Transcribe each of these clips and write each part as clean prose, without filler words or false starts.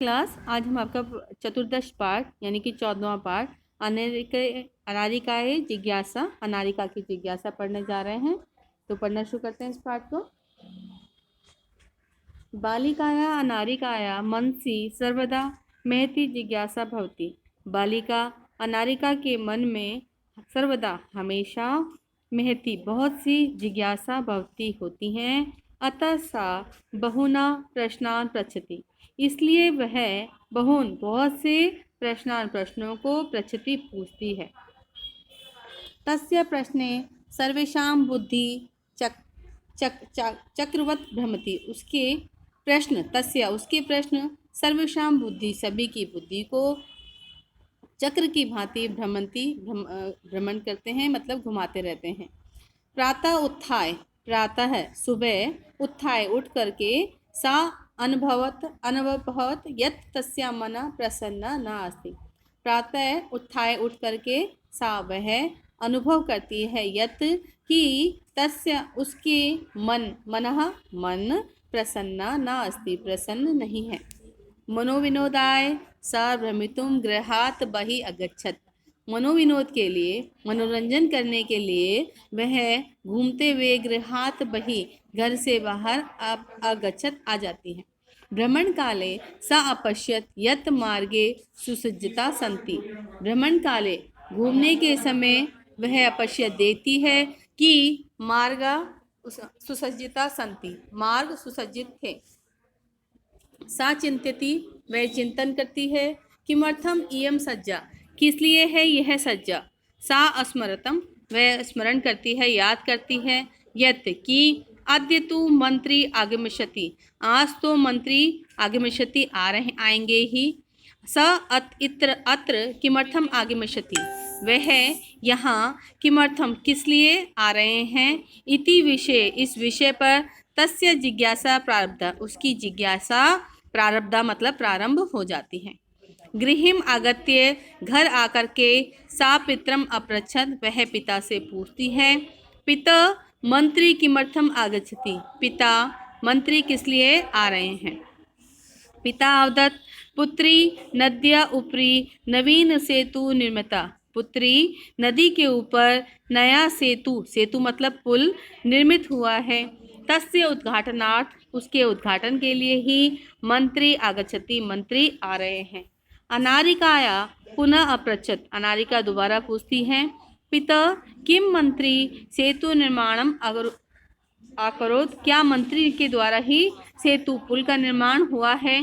Class आज हम आपका चतुर्दश पाठ यानी कि 14वां पाठ अनारिकाए जिज्ञासा अनारिका की जिज्ञासा पढ़ने जा रहे हैं। तो पढ़ना शुरू करते हैं इस पाठ को। बालिकाया अनारिकाया मनसि सर्वदा महती जिज्ञासा भवति। बालिका अनारिका के मन में सर्वदा हमेशा महती बहुत सी जिज्ञासा भवती होती हैं। अतः सा बहुना प्रश्नान पृच्छति, इसलिए वह बहुत से प्रश्नों को पृच्छति पूछती है। तस्य प्रश्ने सर्वेषां बुद्धि चक चक चक चक्रवत भ्रमति, उसके प्रश्न सर्वेषां बुद्धि सभी की बुद्धि को चक्र की भांति भ्रमण करते हैं, मतलब घुमाते रहते हैं। प्रातः उत्थाय, प्रातः सुबह, उत्थाय उठ करके, सा अनुभवत यत् तस्या मन प्रसन्न न अस्ति। प्रातः उत्थाय उठ करके सा वह अनुभव करती है यत् कि तस्य उसके मन प्रसन्न न अस्ति, प्रसन्न नहीं है। मनोविनोदाय सा भ्रमितुं गृहात् बहिः अगच्छत्, मनोविनोद के लिए, मनोरंजन करने के लिए वह घूमते हुए गृहात् बहिः घर से बाहर अगच्छत् आ जाती है। भ्रमण काले सा अपश्यत यत् मार्गे सुसज्जिता सन्ति, भ्रमण काले घूमने के समय वह अपश्यत देखती है कि मार्ग सुसज्जिता सन्ति, मार्ग सुसज्जित थे। सा चिंत्यति, वह चिंतन करती है। किमर्थम इयम सज्जा, किस लिए है यह सज्जा। सा स्मरतम, वह स्मरण करती है, याद करती है। यत् कि अद्य तु मंत्री आगमिष्यति, आज तो मंत्री आगमिष्यति आएंगे ही। स अत्र किमर्थम आगमिष्यति, वह यहाँ किमर्थम किस लिए आ रहे हैं। इति विषय, इस विषय पर तस्य जिज्ञासा प्रारब्धा, उसकी जिज्ञासा प्रारब्धा मतलब प्रारंभ हो जाती है। गृहिम आगत्य, घर आकर के, सा पितरम अपृच्छत, वह पिता से पूछती है। पिता मंत्री किमर्थम आगच्छति, पिता मंत्री किस लिए आ रहे हैं। पिता अवदत् पुत्री नद्या उपरी नवीन सेतु निर्मिता, पुत्री नदी के ऊपर नया सेतु मतलब पुल निर्मित हुआ है। तस्य उद्घाटनार्थ, उसके उद्घाटन के लिए ही मंत्री आगच्छति, मंत्री आ रहे हैं। अनारिकाया पुनः अपृच्छत, अनारिका दोबारा पूछती है। पिता किम मंत्री सेतु निर्माणम अकरोत्, क्या मंत्री के द्वारा ही सेतु पुल का निर्माण हुआ है।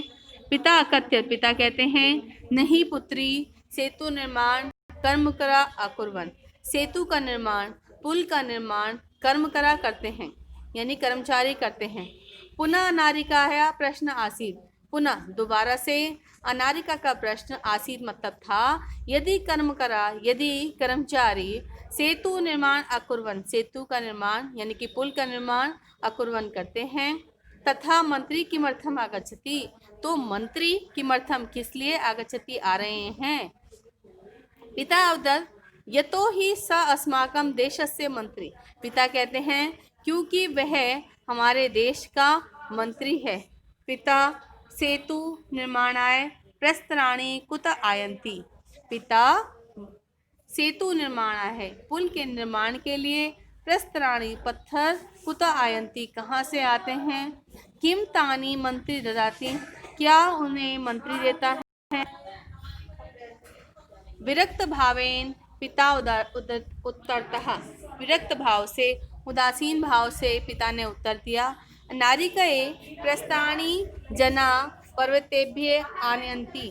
पिता अकथ्य, पिता कहते हैं नहीं पुत्री, सेतु निर्माण कर्मकरा अकुर्वन्, सेतु का निर्माण, पुल का निर्माण कर्मकरा करते हैं, यानी कर्मचारी करते हैं। पुनः अनारिकाया प्रश्न आसीत्, पुनः दोबारा से अनारिका का प्रश्न आसीत् मतलब था, यदि कर्मचारी सेतु निर्माण अकुर्वन्, सेतु का निर्माण यानी कि पुल का निर्माण अकुर्वन् करते हैं, तथा मंत्री किमर्थम आगच्छति, तो मंत्री किमर्थम किस लिए आगच्छति आ रहे हैं। पिता अवदत् यतो ही स अस्माकं देशस्य मंत्री, पिता कहते हैं क्योंकि वह हमारे देश का मंत्री है। पिता सेतु निर्माणाय प्रस्तराणि कुत आयन्ति, पिता सेतु निर्माण है, पुल के निर्माण के लिए प्रस्तराणि पत्थर कुत आयन्ति कहाँ से आते हैं। किम तानि मंत्री ददाति, क्या उन्हें मंत्री देता है। विरक्त भावेन पिता उत्तरतः, विरक्त भाव से, उदासीन भाव से पिता ने उत्तर दिया। नारिकये प्रस्थानी जना पर्वतेभ्य आनयन्ति,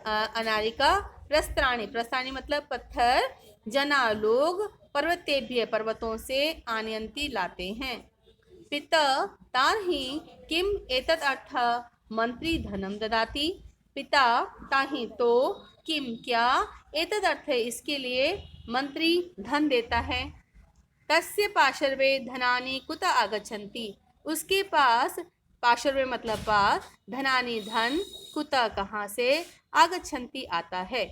अनारिका प्रस्थानी मतलब पत्थर, जना लोग, पर्वतेभ्य पर्वतों से, आनयन्ति लाते हैं। पिता ताहि किम एतत् अर्थ मंत्री धनम ददाति, पिता ताहि तो किम क्या, एतद अर्थ है इसके लिए मंत्री धन देता है। तस्य पार्श्वे धनानि कुत आगच्छन्ति, उसके पास, पार्श्वे मतलब पास, धनानि धन, कुत कहाँ से, आगच्छन्ति आता है।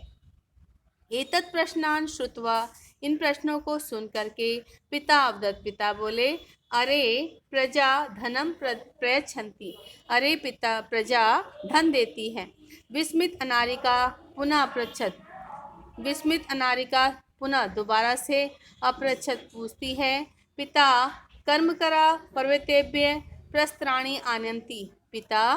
एतत् प्रश्नान् श्रुत्वा, इन प्रश्नों को सुन करके, पिता अवदत्, पिता बोले, अरे प्रजा धनम प्रयच्छन्ति, अरे पिता प्रजा धन देती है। विस्मित अनारिका पुनः पृच्छत, विस्मित अनारिका पुनः दोबारा से अपृच्छत पूछती है। पिता कर्मकरा पर्वतेभ्य प्रस्त्राणि आनयन्ति, पिता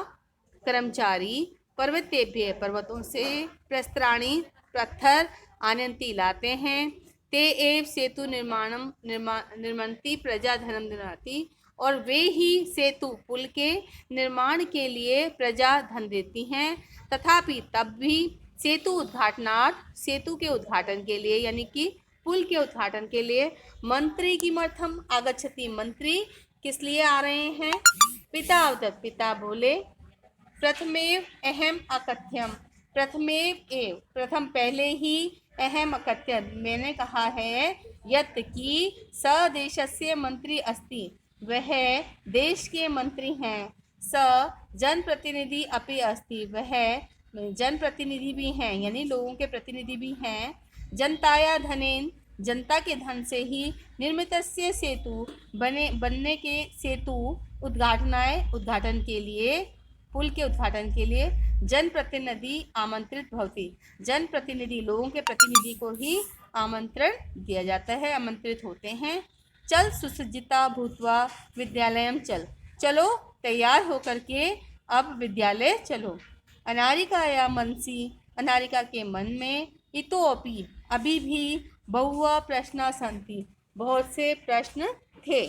कर्मचारी पर्वतेभ्य पर्वतों से प्रस्त्राणि पत्थर आनयन्ति लाते हैं। ते एव सेतु निर्मान्ति प्रजा धनम ददाति, और वे ही सेतु पुल के निर्माण के लिए प्रजा धन देती हैं। तथापि तब भी सेतु उद्घाटनार्थ, सेतु के उद्घाटन के लिए यानी कि पुल के उद्घाटन के लिए मंत्री किमर्थम आगच्छति, मंत्री किस लिए आ रहे हैं। पिता अवदत्, पिता बोले। प्रथमेव अहम अकथ्यम, प्रथमेव एव प्रथम पहले ही, अहम अकथ्यम मैंने कहा है, यत् कि स देशस्य मंत्री अस्ति, वह देश के मंत्री हैं। स जनप्रतिनिधि अपि अस्ति, वह जनप्रतिनिधि भी हैं यानी लोगों के प्रतिनिधि भी हैं। जनताया धनेन, जनता के धन से ही, निर्मितस्य सेतु बनने के सेतु उद्घाटनाय उद्घाटन के लिए, पुल के उद्घाटन के लिए जनप्रतिनिधि आमंत्रित भवति, जनप्रतिनिधि लोगों के प्रतिनिधि को ही आमंत्रण दिया जाता है, आमंत्रित होते हैं। चल सुसज्जिता भूत्वा विद्यालयम चल, चलो तैयार होकर के अब विद्यालय चलो। अनारिकाया मनसी, अनारिका के मन में, इतोपि अभी भी बहुआ प्रश्न सन्ति, बहुत से प्रश्न थे।